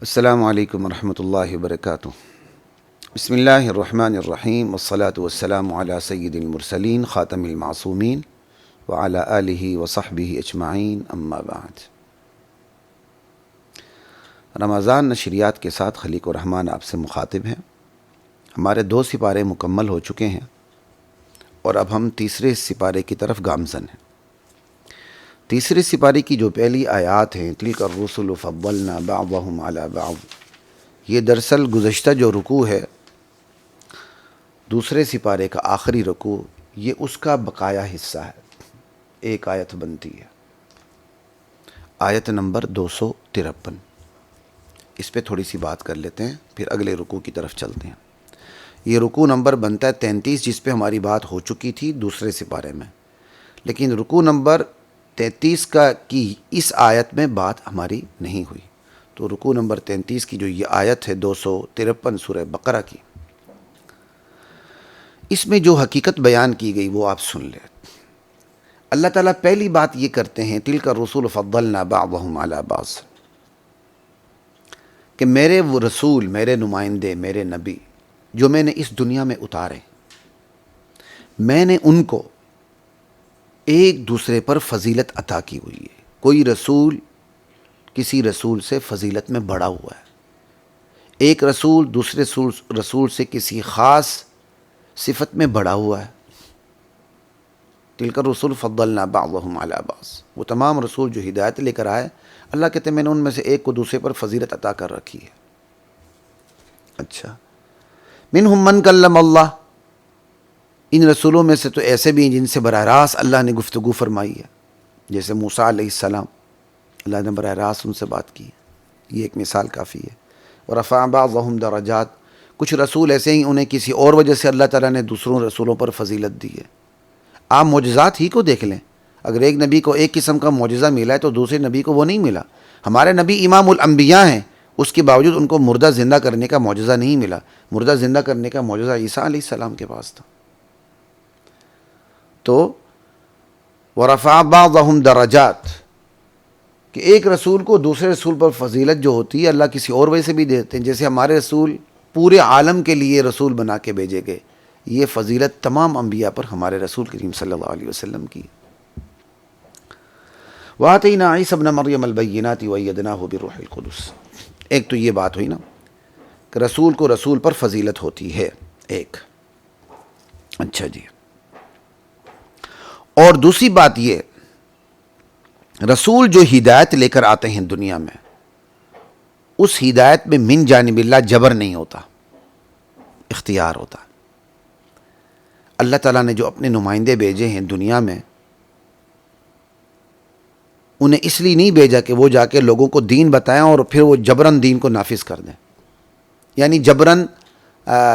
السلام علیکم ورحمۃ اللہ وبرکاتہ۔ بسم اللہ الرحمن الرحیم والصلاة والسلام علی سید المرسلین خاتم المعصومین وعلی آلہ وصحبہ اجمعین، اما بعد۔ رمضان نشریات کے ساتھ خلیق الرحمن آپ سے مخاطب ہیں۔ ہمارے 2 سپارے مکمل ہو چکے ہیں اور اب ہم تیسرے سپارے کی طرف گامزن ہیں۔ تیسرے سپارے کی جو پہلی آیات ہیں، تلک الرسل فضلنا بعضهم علی بعض، یہ دراصل گزشتہ جو رکوع ہے، دوسرے سپارے کا آخری رکوع، یہ اس کا بقایا حصہ ہے۔ ایک آیت بنتی ہے، آیت نمبر 253۔ اس پہ تھوڑی سی بات کر لیتے ہیں، پھر اگلے رکوع کی طرف چلتے ہیں۔ یہ رکوع نمبر بنتا ہے 33، جس پہ ہماری بات ہو چکی تھی دوسرے سپارے میں، لیکن رکوع نمبر 33 کی اس آیت میں بات ہماری نہیں ہوئی۔ تو رکوع نمبر 33 کی جو یہ آیت ہے 253 سورہ بقرہ کی، اس میں جو حقیقت بیان کی گئی وہ آپ سن لیں۔ اللہ تعالیٰ پہلی بات یہ کرتے ہیں، تلک الرسول فضلنا بعضهم علی بعض، کہ میرے وہ رسول، میرے نمائندے، میرے نبی جو میں نے اس دنیا میں اتارے، میں نے ان کو ایک دوسرے پر فضیلت عطا کی ہوئی ہے۔ کوئی رسول کسی رسول سے فضیلت میں بڑا ہوا ہے، ایک رسول دوسرے رسول سے کسی خاص صفت میں بڑا ہوا ہے۔ تلک الرسل فضلنا بعضهم علی بعض، وہ تمام رسول جو ہدایت لے کر آئے، اللہ کہتے ہیں میں نے ان میں سے ایک کو دوسرے پر فضیلت عطا کر رکھی ہے۔ اچھا، منہم من کلم اللہ، ان رسولوں میں سے تو ایسے بھی ہیں جن سے براہ راست اللہ نے گفتگو فرمائی ہے، جیسے موسیٰ علیہ السلام، اللہ نے براہ راست ان سے بات کی ہے، یہ ایک مثال کافی ہے۔ ورفع بعضهم درجات، کچھ رسول ایسے ہیں انہیں کسی اور وجہ سے اللہ تعالیٰ نے دوسروں رسولوں پر فضیلت دی ہے۔ آپ معجزات ہی کو دیکھ لیں، اگر ایک نبی کو ایک قسم کا معجزہ ملا ہے تو دوسرے نبی کو وہ نہیں ملا۔ ہمارے نبی امام الانبیاء ہیں، اس کے باوجود ان کو مردہ زندہ کرنے کا معجزہ نہیں ملا۔ مردہ زندہ کرنے کا معجزہ عیسیٰ علیہ السلام کے پاس تھا۔ تو ورفع بعضهم درجات، کہ ایک رسول کو دوسرے رسول پر فضیلت جو ہوتی ہے اللہ کسی اور وجہ سے بھی دیتے ہیں، جیسے ہمارے رسول پورے عالم کے لیے رسول بنا کے بھیجے گئے، یہ فضیلت تمام انبیاء پر ہمارے رسول کریم صلی اللہ علیہ وسلم کی۔ وَآتَيْنَا عِيسَى ابْنَ مَرْيَمَ الْبَيِّنَاتِ وَأَيَّدْنَاهُ بِالرُّوحِ الْقُدُسِ۔ ایک تو یہ بات ہوئی نا کہ رسول کو رسول پر فضیلت ہوتی ہے، ایک۔ اچھا جی، اور دوسری بات یہ، رسول جو ہدایت لے کر آتے ہیں دنیا میں، اس ہدایت میں من جانب اللہ جبر نہیں ہوتا، اختیار ہوتا۔ اللہ تعالیٰ نے جو اپنے نمائندے بھیجے ہیں دنیا میں، انہیں اس لیے نہیں بھیجا کہ وہ جا کے لوگوں کو دین بتائیں اور پھر وہ جبراً دین کو نافذ کر دیں، یعنی جبراً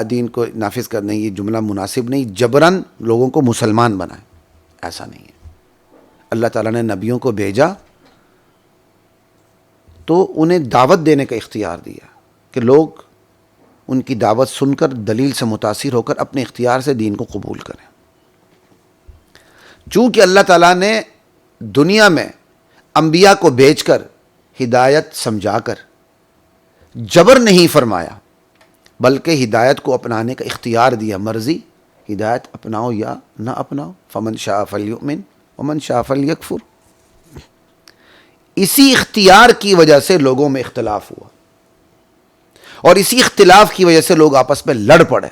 دین کو نافذ کر دیں، یہ جملہ مناسب نہیں، جبراً لوگوں کو مسلمان بنائیں، ایسا نہیں ہے۔ اللہ تعالیٰ نے نبیوں کو بھیجا تو انہیں دعوت دینے کا اختیار دیا کہ لوگ ان کی دعوت سن کر دلیل سے متاثر ہو کر اپنے اختیار سے دین کو قبول کریں۔ چونکہ اللہ تعالیٰ نے دنیا میں انبیاء کو بھیج کر ہدایت سمجھا کر جبر نہیں فرمایا، بلکہ ہدایت کو اپنانے کا اختیار دیا، مرضی ہدایت اپناؤ یا نہ اپناؤ، فمن شاء فلیؤمن ومن شاء فلیکفر۔ اسی اختیار کی وجہ سے لوگوں میں اختلاف ہوا، اور اسی اختلاف کی وجہ سے لوگ آپس میں لڑ پڑے۔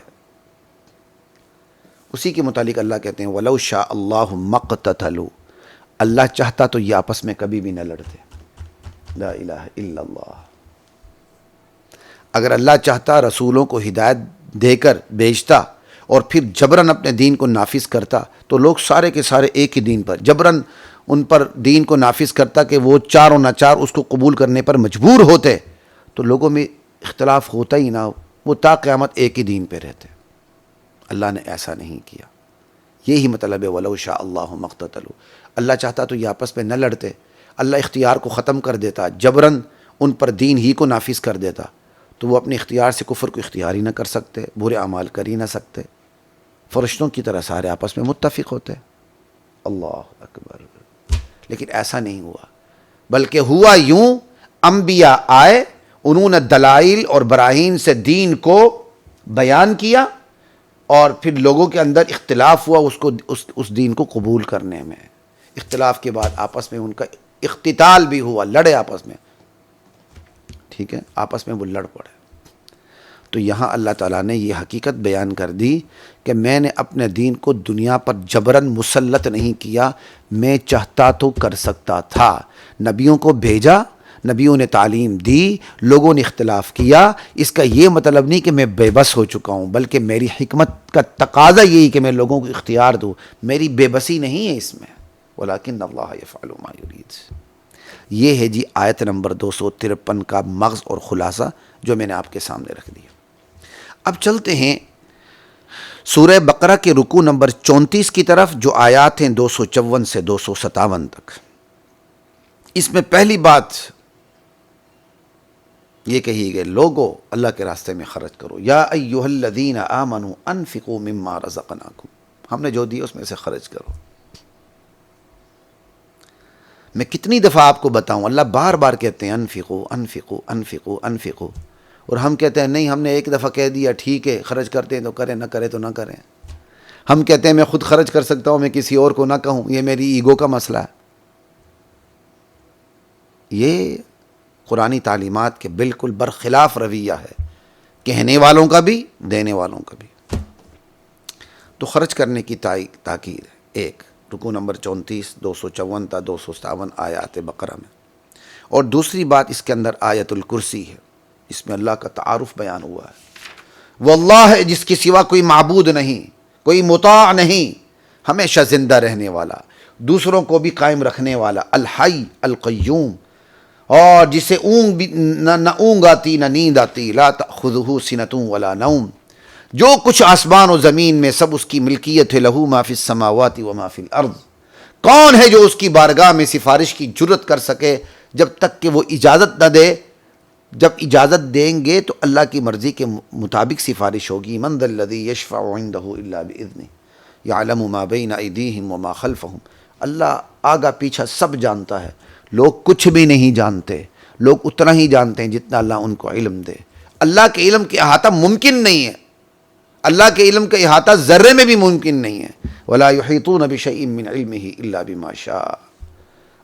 اسی کے متعلق اللہ کہتے ہیں وَلَوْ شَاءَ اللَّهُ مَا اقْتَتَلُوا، اللہ چاہتا تو یہ آپس میں کبھی بھی نہ لڑتے۔ لا الہ الا اللہ۔ اگر اللہ چاہتا رسولوں کو ہدایت دے کر بھیجتا اور پھر جبراً اپنے دین کو نافذ کرتا تو لوگ سارے کے سارے ایک ہی دین پر، جبراً ان پر دین کو نافذ کرتا کہ وہ چاروں نہ چار اس کو قبول کرنے پر مجبور ہوتے، تو لوگوں میں اختلاف ہوتا ہی نہ، وہ تا قیامت ایک ہی دین پہ رہتے۔ اللہ نے ایسا نہیں کیا، یہی مطلب ہے وَلَوْ شَاءَ اللَّهُ مَا اقْتَتَلُوا۔ اللہ چاہتا تو یہ آپس میں نہ لڑتے، اللہ اختیار کو ختم کر دیتا، جبراً ان پر دین ہی کو نافذ کر دیتا، تو وہ اپنے اختیار سے کفر کو اختیار ہی نہ کر سکتے، برے اعمال کر ہی نہ سکتے، فرشتوں کی طرح سارے آپس میں متفق ہوتے۔ اللہ اکبر۔ لیکن ایسا نہیں ہوا، بلکہ ہوا یوں، انبیاء آئے، انہوں نے دلائل اور براہین سے دین کو بیان کیا اور پھر لوگوں کے اندر اختلاف ہوا اس دین کو قبول کرنے میں. اختلاف کے بعد آپس میں ان کا اختتال بھی ہوا, لڑے آپس میں, ٹھیک ہے, آپس میں وہ لڑ پڑے. تو یہاں اللہ تعالیٰ نے یہ حقیقت بیان کر دی کہ میں نے اپنے دین کو دنیا پر جبراً مسلط نہیں کیا, میں چاہتا تو کر سکتا تھا. نبیوں کو بھیجا, نبیوں نے تعلیم دی, لوگوں نے اختلاف کیا. اس کا یہ مطلب نہیں کہ میں بے بس ہو چکا ہوں, بلکہ میری حکمت کا تقاضا یہی کہ میں لوگوں کو اختیار دوں. میری بے بسی نہیں ہے اس میں. ولیکن اللہ یفعل ما یرید. یہ ہے جی آیت نمبر 253 کا مغز اور خلاصہ جو میں نے آپ کے سامنے رکھ دیا. اب چلتے ہیں سورہ بقرہ کے رکوع نمبر 34 کی طرف, جو آیات ہیں 254 سے 257 تک. اس میں پہلی بات یہ کہی گئی, لوگو اللہ کے راستے میں خرچ کرو. یا ایھا الذین آمنوا انفقوا مما رزقناکم, ہم نے جو دیا اس میں سے خرچ کرو. میں کتنی دفعہ آپ کو بتاؤں, اللہ بار بار کہتے ہیں انفقوا انفقوا انفقوا انفقوا, اور ہم کہتے ہیں نہیں, ہم نے ایک دفعہ کہہ دیا ٹھیک ہے خرچ کرتے ہیں تو کریں, نہ کرے تو نہ کریں. ہم کہتے ہیں میں خود خرچ کر سکتا ہوں, میں کسی اور کو نہ کہوں, یہ میری ایگو کا مسئلہ ہے. یہ قرآنی تعلیمات کے بالکل برخلاف رویہ ہے, کہنے والوں کا بھی دینے والوں کا بھی. تو خرچ کرنے کی تاکید ہے. ایک رکوع نمبر 34 254 تا 257 آیات بقرہ میں. اور دوسری بات اس کے اندر آیت الکرسی ہے, اس میں اللہ کا تعارف بیان ہوا ہے. واللہ, جس کے سوا کوئی معبود نہیں, کوئی مطاع نہیں, ہمیشہ زندہ رہنے والا, دوسروں کو بھی قائم رکھنے والا, الحی القیوم, اور جسے اونگ بھی نہ اونگ آتی نہ نیند آتی, لا تأخذہ سنۃ ولا نوم, جو کچھ آسمان و زمین میں سب اس کی ملکیت ہے. لہو ما فی السماوات و ما فی الارض, کون ہے جو اس کی بارگاہ میں سفارش کی جرت کر سکے جب تک کہ وہ اجازت نہ دے. جب اجازت دیں گے تو اللہ کی مرضی کے مطابق سفارش ہوگی. من ذا الذی یشفع عندہ الا باذنہ یعلم ما بین ایدیہم وما خلفہم. اللہ آگا پیچھا سب جانتا ہے, لوگ کچھ بھی نہیں جانتے, لوگ اتنا ہی جانتے ہیں جتنا اللہ ان کو علم دے. اللہ کے علم کے احاطہ ممکن نہیں ہے, اللہ کے علم کا احاطہ ذرے میں بھی ممکن نہیں ہے. ولا یحیطون بشیء من علمہ الا بما شاء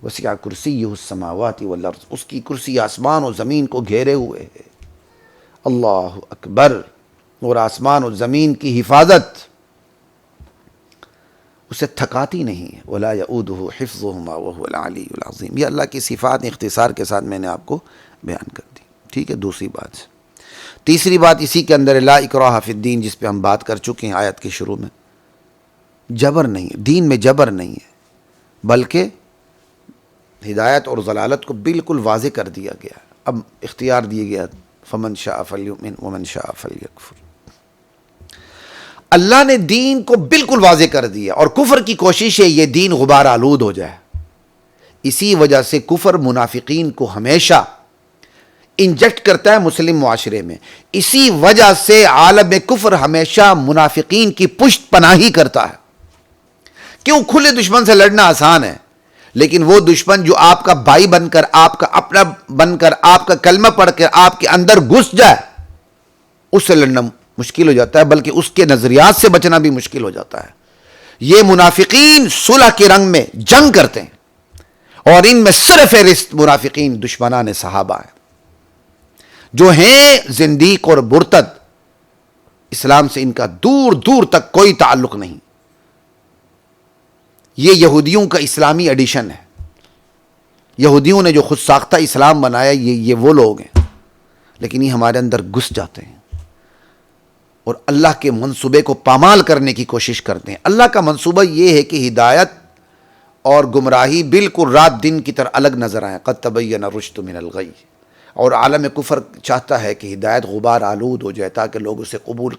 وسع کرسیہ السماوات والارض. اس کی کرسی آسمان و زمین کو گھیرے ہوئے ہے. اللہ اکبر. اور آسمان و زمین کی حفاظت اسے تھکاتی نہیں ہے. ولا یؤودہ حفظہما وہو العلی العظیم. یہ اللہ کی صفات اختصار کے ساتھ میں نے آپ کو بیان کر دی. ٹھیک ہے, دوسری بات. تیسری بات اسی کے اندر لا اکراہ فی الدین, جس پہ ہم بات کر چکے ہیں آیت کے شروع میں. جبر نہیں ہے, دین میں جبر نہیں ہے, بلکہ ہدایت اور ضلالت کو بالکل واضح کر دیا گیا. اب اختیار دیا گیا, فمن شاء فلیؤمن ومن شاء فلیکفر. اللہ نے دین کو بالکل واضح کر دیا, اور کفر کی کوشش ہے یہ دین غبار آلود ہو جائے. اسی وجہ سے کفر منافقین کو ہمیشہ انجیکٹ کرتا ہے مسلم معاشرے میں. اسی وجہ سے عالم کفر ہمیشہ منافقین کی پشت پناہی کرتا ہے. کیوں؟ کھلے دشمن سے لڑنا آسان ہے, لیکن وہ دشمن جو آپ کا بھائی بن کر, آپ کا اپنا بن کر, آپ کا کلمہ پڑھ کر آپ کے اندر گھس جائے, اس سے لڑنا مشکل ہو جاتا ہے, بلکہ اس کے نظریات سے بچنا بھی مشکل ہو جاتا ہے. یہ منافقین صلح کے رنگ میں جنگ کرتے ہیں, اور ان میں سرفہرست منافقین دشمنان صحابہ ہیں, جو ہیں زندیق اور مرتد. اسلام سے ان کا دور دور تک کوئی تعلق نہیں. یہ یہودیوں کا اسلامی ایڈیشن ہے. یہودیوں نے جو خود ساختہ اسلام بنایا, یہ وہ لوگ ہیں, لیکن یہ ہمارے اندر گھس جاتے ہیں اور اللہ کے منصوبے کو پامال کرنے کی کوشش کرتے ہیں. اللہ کا منصوبہ یہ ہے کہ ہدایت اور گمراہی بالکل رات دن کی طرح الگ نظر آئیں. قد تبین الرشد من الغی. اور عالم کفر چاہتا ہے کہ ہدایت غبار آلود ہو جائے, تاکہ لوگ اسے قبول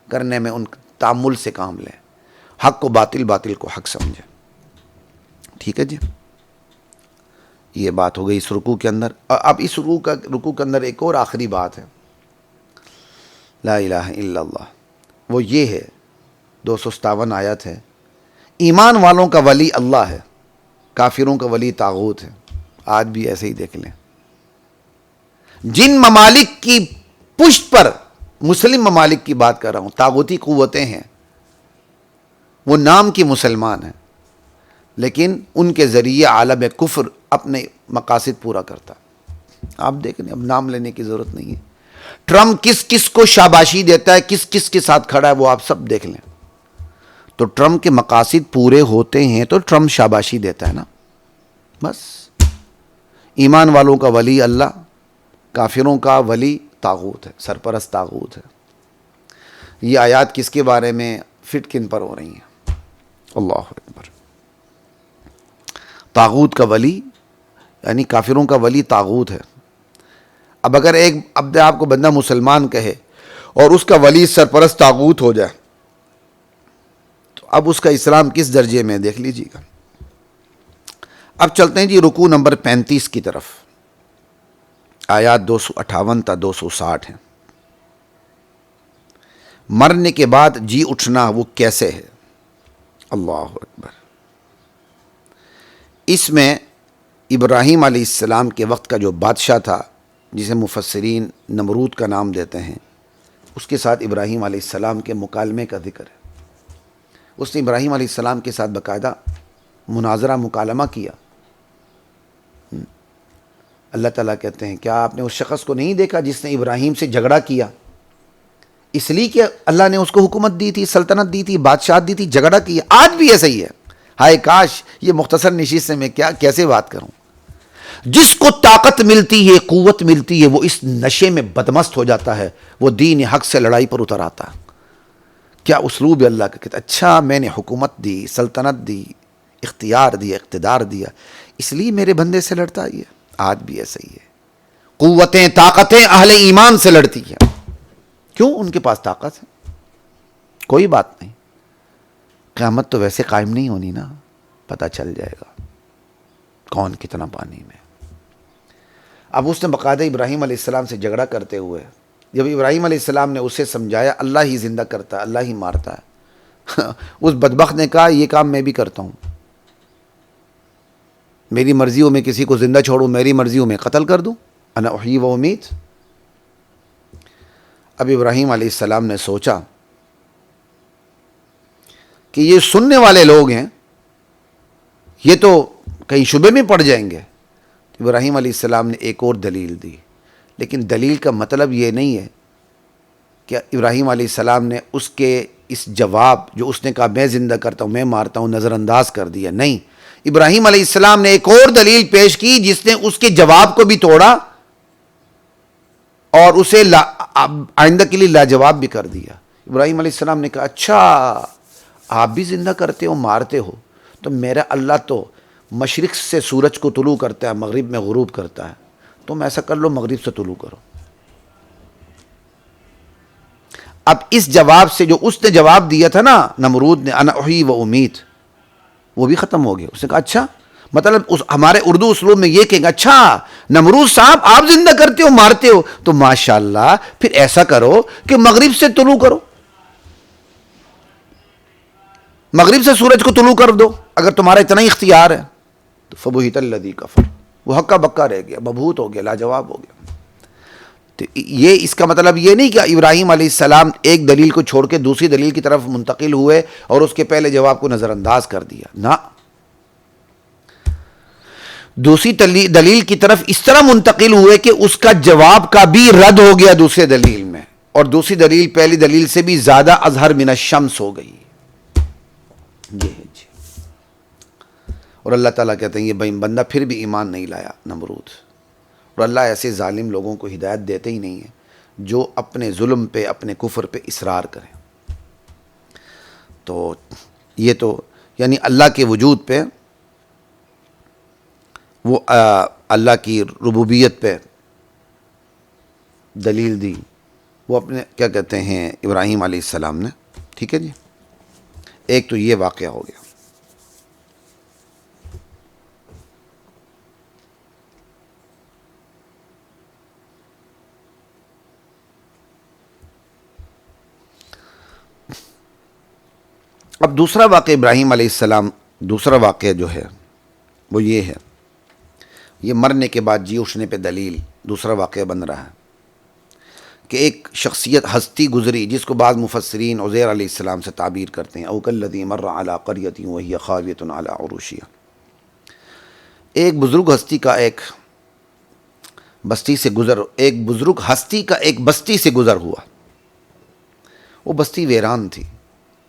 کرنے میں ان تعامل سے کام لیں, حق کو باطل, باطل کو حق سمجھیں. ٹھیک ہے جی, یہ بات ہو گئی اس رکوع کے اندر. اب اس رکوع کے اندر ایک اور آخری بات ہے, لا الہ الا اللہ. وہ یہ ہے, 257 آیت ہے, ایمان والوں کا ولی اللہ ہے, کافروں کا ولی طاغوت ہے. آج بھی ایسے ہی دیکھ لیں. جن ممالک کی پشت پر، مسلم ممالک کی بات کر رہا ہوں، طاغوتی قوتیں ہیں، وہ نام کی مسلمان ہیں لیکن ان کے ذریعے عالم کفر اپنے مقاصد پورا کرتا. آپ دیکھ لیں، اب نام لینے کی ضرورت نہیں ہے. ٹرمپ کس کس کو شاباشی دیتا ہے، کس کس کے ساتھ کھڑا ہے، وہ آپ سب دیکھ لیں. تو ٹرمپ کے مقاصد پورے ہوتے ہیں تو ٹرمپ شاباشی دیتا ہے نا، بس. ایمان والوں کا ولی اللہ، کافروں کا ولی طاغوت ہے، سرپرست طاغوت ہے. یہ آیات کس کے بارے میں فٹ کن پر ہو رہی ہیں؟ اللہ اکبر. طاغوت کا ولی یعنی کافروں کا ولی طاغوت ہے. اب اگر ایک اپنے آپ کو بندہ مسلمان کہے اور اس کا ولی سرپرست طاغوت ہو جائے تو اب اس کا اسلام کس درجے میں دیکھ لیجیے گا. اب چلتے ہیں جی رکوع نمبر 35 کی طرف. آیات 258 تا 260 ہیں. مرنے کے بعد جی اٹھنا وہ کیسے ہے؟ اللہ اکبر. اس میں ابراہیم علیہ السلام کے وقت کا جو بادشاہ تھا، جسے مفسرین نمرود کا نام دیتے ہیں، اس کے ساتھ ابراہیم علیہ السلام کے مکالمے کا ذکر ہے. اس نے ابراہیم علیہ السلام کے ساتھ باقاعدہ مناظرہ مکالمہ کیا. اللہ تعالیٰ کہتے ہیں کیا آپ نے اس شخص کو نہیں دیکھا جس نے ابراہیم سے جھگڑا کیا؟ اس لیے کہ اللہ نے اس کو حکومت دی تھی، سلطنت دی تھی، بادشاہت دی تھی، جھگڑا کیا. آج بھی ایسا ہی ہے. ہائے کاش یہ مختصر نشست سے میں کیسے بات کروں. جس کو طاقت ملتی ہے، قوت ملتی ہے، وہ اس نشے میں بدمست ہو جاتا ہے، وہ دین حق سے لڑائی پر اتر آتا ہے. کیا اسلوب ہے اللہ کا. کہتا اچھا میں نے حکومت دی، سلطنت دی، اختیار دیا، اقتدار دیا، اس لیے میرے بندے سے لڑتا ہے. آج بھی ایسا ہی ہے. قوتیں، طاقتیں اہل ایمان سے لڑتی ہیں. کیوں؟ ان کے پاس طاقت ہے. کوئی بات نہیں، قیامت تو ویسے قائم نہیں ہونی نا، پتہ چل جائے گا کون کتنا پانی میں. اب اس نے باقاعدہ ابراہیم علیہ السلام سے جھگڑا کرتے ہوئے، جب ابراہیم علیہ السلام نے اسے سمجھایا اللہ ہی زندہ کرتا ہے، اللہ ہی مارتا ہے، اس بدبخت نے کہا یہ کام میں بھی کرتا ہوں. میری مرضی ہو میں کسی کو زندہ چھوڑوں، میری مرضی ہو میں قتل کر دوں. انا احیی و امیت. اب ابراہیم علیہ السلام نے سوچا کہ یہ سننے والے لوگ ہیں، یہ تو کہیں شبے میں پڑ جائیں گے. ابراہیم علیہ السلام نے ایک اور دلیل دی، لیکن دلیل کا مطلب یہ نہیں ہے کہ ابراہیم علیہ السلام نے اس کے اس جواب جو اس نے کہا میں زندہ کرتا ہوں، میں مارتا ہوں، نظر انداز کر دیا. نہیں، ابراہیم علیہ السلام نے ایک اور دلیل پیش کی جس نے اس کے جواب کو بھی توڑا اور اسے آئندہ کے لیے لاجواب بھی کر دیا. ابراہیم علیہ السلام نے کہا اچھا آپ بھی زندہ کرتے ہو، مارتے ہو، تو میرا اللہ تو مشرق سے سورج کو طلوع کرتا ہے، مغرب میں غروب کرتا ہے، تم ایسا کر لو مغرب سے طلوع کرو. اب اس جواب سے جو اس نے جواب دیا تھا نا نمرود نے، انا احیی و امیت، وہ بھی ختم ہو گیا. اس نے کہا اچھا، مطلب ہمارے اردو اسلوب میں یہ کہیں گا اچھا نمرود صاحب آپ زندہ کرتے ہو، مارتے ہو، تو ماشاءاللہ پھر ایسا کرو کہ مغرب سے طلوع کرو، مغرب سے سورج کو طلوع کر دو اگر تمہارا اتنا ہی اختیار ہے. تو فبہت الذی کفر، وہ ہکا بکا رہ گیا، مبہوت ہو گیا، لاجواب ہو گیا. تو یہ اس کا مطلب یہ نہیں کہ ابراہیم علیہ السلام ایک دلیل کو چھوڑ کے دوسری دلیل کی طرف منتقل ہوئے اور اس کے پہلے جواب کو نظر انداز کر دیا. نہ، دوسری دلیل کی طرف اس طرح منتقل ہوئے کہ اس کا جواب کا بھی رد ہو گیا دوسرے دلیل میں، اور دوسری دلیل پہلی دلیل سے بھی زیادہ اظہر من الشمس ہو گئی. یہ ہے جی. اور اللہ تعالیٰ کہتے ہیں یہ بندہ پھر بھی ایمان نہیں لایا نمرود. اور اللہ ایسے ظالم لوگوں کو ہدایت دیتے ہی نہیں ہیں جو اپنے ظلم پہ، اپنے کفر پہ اصرار کریں. تو یہ تو یعنی اللہ کے وجود پہ، وہ اللہ کی ربوبیت پہ دلیل دی، وہ اپنے کیا کہتے ہیں ابراہیم علیہ السلام نے. ٹھیک ہے جی. ایک تو یہ واقعہ ہو گیا. اب دوسرا واقعہ ابراہیم علیہ السلام، دوسرا واقعہ جو ہے وہ یہ ہے، یہ مرنے کے بعد جی اٹھنے پہ دلیل دوسرا واقعہ بن رہا ہے کہ ایک شخصیت ہستی گزری جس کو بعض مفسرین عزیر علیہ السلام سے تعبیر کرتے ہیں، او کالذی مر علی قریۃ وہی خاویۃ علی عروشہا. ایک بزرگ ہستی کا ایک بستی سے گزر ہوا. وہ بستی ویران تھی.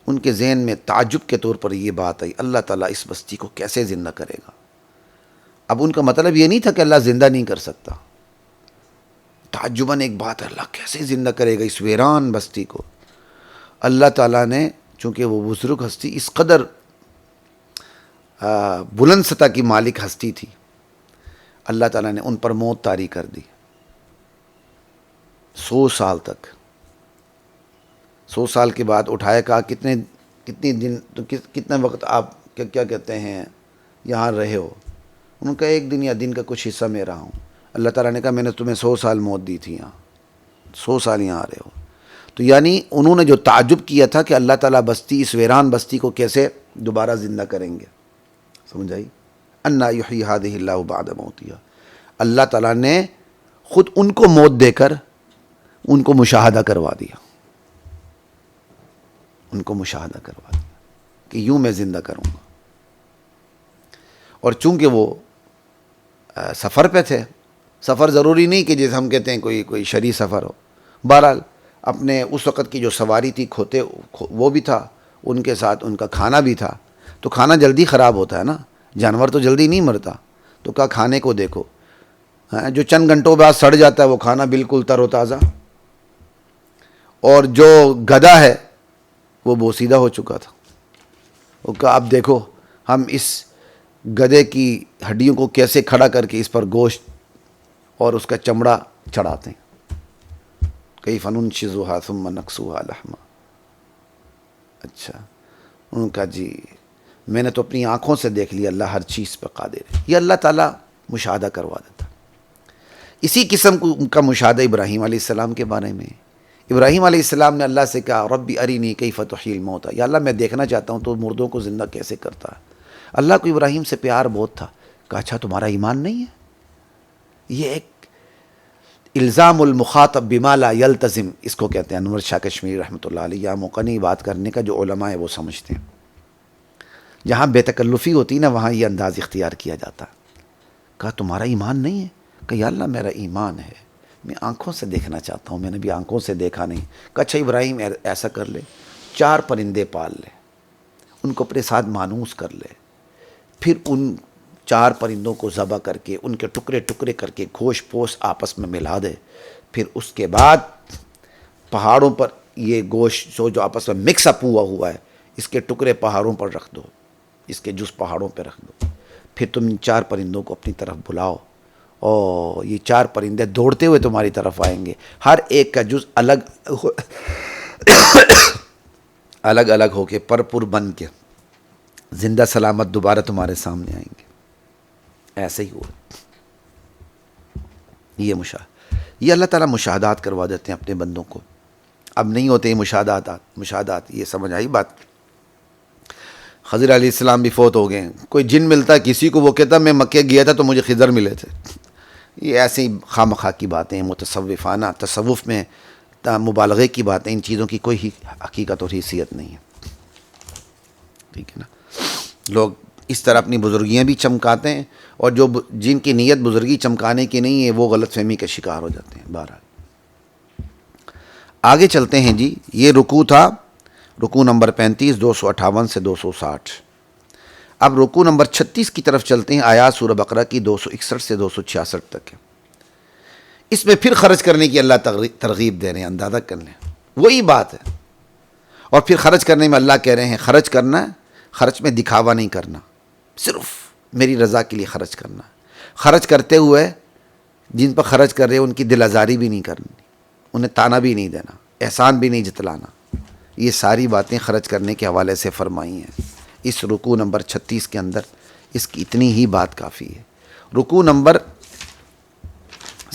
ان کے ذہن میں تعجب کے طور پر یہ بات آئی، اللہ تعالیٰ اس بستی کو کیسے زندہ کرے گا؟ اب ان کا مطلب یہ نہیں تھا کہ اللہ زندہ نہیں کر سکتا، تعجباً ایک بات ہے، اللہ کیسے زندہ کرے گا اس ویران بستی کو؟ اللہ تعالیٰ نے، چونکہ وہ بزرگ ہستی اس قدر بلند سطح کی مالک ہستی تھی، اللہ تعالیٰ نے ان پر موت طاری کر دی. 100 سال تک. 100 سال کے بعد اٹھایا، کہا کتنے دن کتنا وقت آپ کیا کہتے ہیں یہاں رہے ہو؟ ان کا ایک دن یا دن کا کچھ حصہ میں رہا ہوں. اللہ تعالیٰ نے کہا میں نے تمہیں 100 سال موت دی تھی، یہاں 100 سال یہاں رہے ہو. تو یعنی انہوں نے جو تعجب کیا تھا کہ اللہ تعالیٰ اس ویران بستی کو کیسے دوبارہ زندہ کریں گے. سمجھ آئی؟ انا یحیی ہذہ اللہ بعد موتہا. اللہ تعالیٰ نے خود ان کو موت دے کر ان کو مشاہدہ کروا دیا، کہ یوں میں زندہ کروں گا. اور چونکہ وہ سفر پہ تھے، سفر ضروری نہیں کہ جیسے ہم کہتے ہیں کوئی شرعی سفر ہو، بہرحال اپنے اس وقت کی جو سواری تھی کھوتے وہ بھی تھا، ان کے ساتھ ان کا کھانا بھی تھا. تو کھانا جلدی خراب ہوتا ہے نا، جانور تو جلدی نہیں مرتا. تو کہا کھانے کو دیکھو، جو چند گھنٹوں بعد سڑ جاتا ہے وہ کھانا بالکل تر و تازہ، اور جو گدھا ہے وہ بوسیدہ ہو چکا تھا. وہ کہا اب دیکھو ہم اس گدھے کی ہڈیوں کو کیسے کھڑا کر کے اس پر گوشت اور اس کا چمڑا چڑھاتے ہیں. کیف ننشزھا ثم نکسوھا لحما. اچھا، انہوں نے کہا جی میں نے تو اپنی آنکھوں سے دیکھ لیا، اللہ ہر چیز پہ قادر ہے. یہ اللہ تعالیٰ مشاہدہ کروا دیتا. اسی قسم کا مشاہدہ ابراہیم علیہ السلام کے بارے میں. ابراہیم علیہ السلام نے اللہ سے کہا ربی ارینی کیف تحیی الموتى، یا اللہ میں دیکھنا چاہتا ہوں تو مردوں کو زندہ کیسے کرتا ہے. اللہ کو ابراہیم سے پیار بہت تھا. کہا اچھا تمہارا ایمان نہیں ہے؟ یہ ایک الزام المخاطب بما لا یلتزم، اس کو کہتے ہیں. انور شاہ کشمیری رحمۃ اللہ علیہ، یا موقع بات کرنے کا جو علماء ہے وہ سمجھتے ہیں. جہاں بے تکلفی ہوتی نا وہاں یہ انداز اختیار کیا جاتا. کہا تمہارا ایمان نہیں ہے؟ کہ یا اللہ میرا ایمان ہے، میں آنکھوں سے دیکھنا چاہتا ہوں، میں نے بھی آنکھوں سے دیکھا نہیں. کہ اچھا ابراہیم ایسا کر لے، 4 پرندے پال لے، ان کو اپنے ساتھ مانوس کر لے، پھر ان 4 پرندوں کو ذبح کر کے ان کے ٹکڑے ٹکڑے کر کے گوشت پوش آپس میں ملا دے. پھر اس کے بعد پہاڑوں پر یہ گوشت جو آپس میں مکس اپ ہوا ہے، اس کے ٹکڑے پہاڑوں پر رکھ دو، اس کے جز پہاڑوں پہ رکھ دو. پھر تم ان 4 پرندوں کو اپنی طرف بلاؤ، اور یہ 4 پرندے دوڑتے ہوئے تمہاری طرف آئیں گے. ہر ایک کا جز الگ الگ ہو کے پرپر بن کے زندہ سلامت دوبارہ تمہارے سامنے آئیں گے. ایسے ہی ہوا. یہ اللہ تعالیٰ مشاہدات کروا دیتے ہیں اپنے بندوں کو. اب نہیں ہوتے یہ مشاہدات. یہ سمجھ آئی بات؟ خضر علیہ السلام بھی فوت ہو گئے. کوئی جن ملتا ہے کسی کو، وہ کہتا میں مکے گیا تھا تو مجھے خضر ملے تھے. یہ ایسی خواہ مخواہ کی باتیں، متصوفانہ تصوف میں مبالغے کی باتیں. ان چیزوں کی کوئی حقیقت اور حیثیت نہیں ہے. ٹھیک ہے نا؟ لوگ اس طرح اپنی بزرگیاں بھی چمکاتے ہیں، اور جن کی نیت بزرگی چمکانے کی نہیں ہے وہ غلط فہمی کا شکار ہو جاتے ہیں. بہرحال آگے چلتے ہیں جی. یہ رکوع تھا، رکوع نمبر 35 258 سے 260. اب رکوع نمبر 36 کی طرف چلتے ہیں. آیات سورہ بقرہ کی 261 سے 266 تک ہے. اس میں پھر خرچ کرنے کی اللہ ترغیب دے رہے ہیں. اندازہ کر لیں وہی بات ہے. اور پھر خرچ کرنے میں اللہ کہہ رہے ہیں خرچ کرنا، خرچ میں دکھاوا نہیں کرنا، صرف میری رضا کے لیے خرچ کرنا. خرچ کرتے ہوئے جن پر خرچ کر رہے ہیں ان کی دل آزاری بھی نہیں کرنی، انہیں تانا بھی نہیں دینا، احسان بھی نہیں جتلانا. یہ ساری باتیں خرچ کرنے کے حوالے سے فرمائی ہیں اس رکوع نمبر 36 کے اندر. اس کی اتنی ہی بات کافی ہے. رکوع نمبر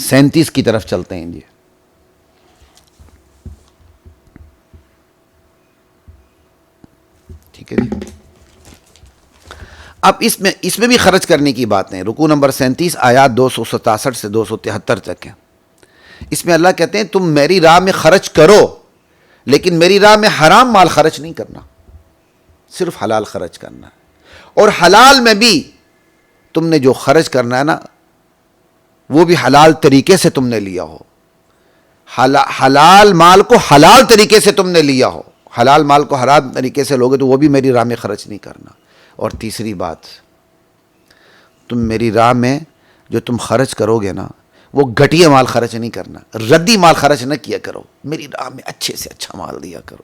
37 کی طرف چلتے ہیں جی. ٹھیک ہے جی. اب اس میں بھی خرچ کرنے کی باتیں، رکوع نمبر 37 آیات 267 سے 273 تک ہیں. اس میں اللہ کہتے ہیں تم میری راہ میں خرچ کرو، لیکن میری راہ میں حرام مال خرچ نہیں کرنا، صرف حلال خرچ کرنا ہے. اور حلال میں بھی تم نے جو خرچ کرنا ہے نا، وہ بھی حلال طریقے سے تم نے لیا ہو. حلال مال کو حلال طریقے سے تم نے لیا ہو. حلال مال کو حرام طریقے سے لوگے تو وہ بھی میری راہ میں خرچ نہیں کرنا. اور تیسری بات، تم میری راہ میں جو تم خرچ کرو گے نا، وہ گھٹیا مال خرچ نہیں کرنا، ردی مال خرچ نہ کیا کرو. میری راہ میں اچھے سے اچھا مال دیا کرو.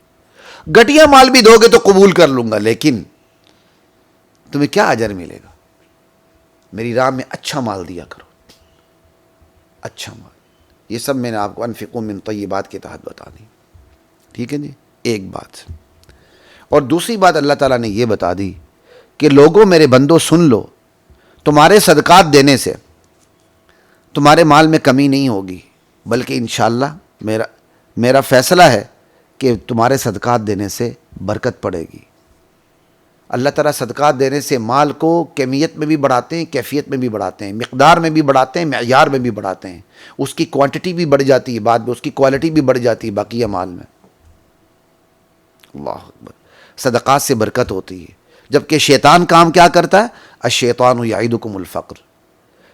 گھٹیا مال بھی دو گے تو قبول کر لوں گا، لیکن تمہیں کیا اجر ملے گا؟ میری راہ میں اچھا مال دیا کرو، اچھا مال. یہ سب میں نے آپ کو انفقوا من طیبات کے تحت بتا دی. ٹھیک ہے جی، ایک بات. اور دوسری بات اللہ تعالیٰ نے یہ بتا دی کہ لوگوں میرے بندوں سن لو، تمہارے صدقات دینے سے تمہارے مال میں کمی نہیں ہوگی، بلکہ انشاءاللہ میرا فیصلہ ہے کہ تمہارے صدقات دینے سے برکت پڑے گی. اللہ تعالیٰ صدقات دینے سے مال کو کمیت میں بھی بڑھاتے ہیں، کیفیت میں بھی بڑھاتے ہیں، مقدار میں بھی بڑھاتے ہیں، معیار میں بھی بڑھاتے ہیں. اس کی کوانٹٹی بھی بڑھ جاتی ہے، بعد میں اس کی کوالٹی بھی بڑھ جاتی ہے باقی مال میں. اللہ اکبر. صدقات سے برکت ہوتی ہے. جبکہ شیطان کام کیا کرتا ہے؟ الشیطان یعدکم الفقر.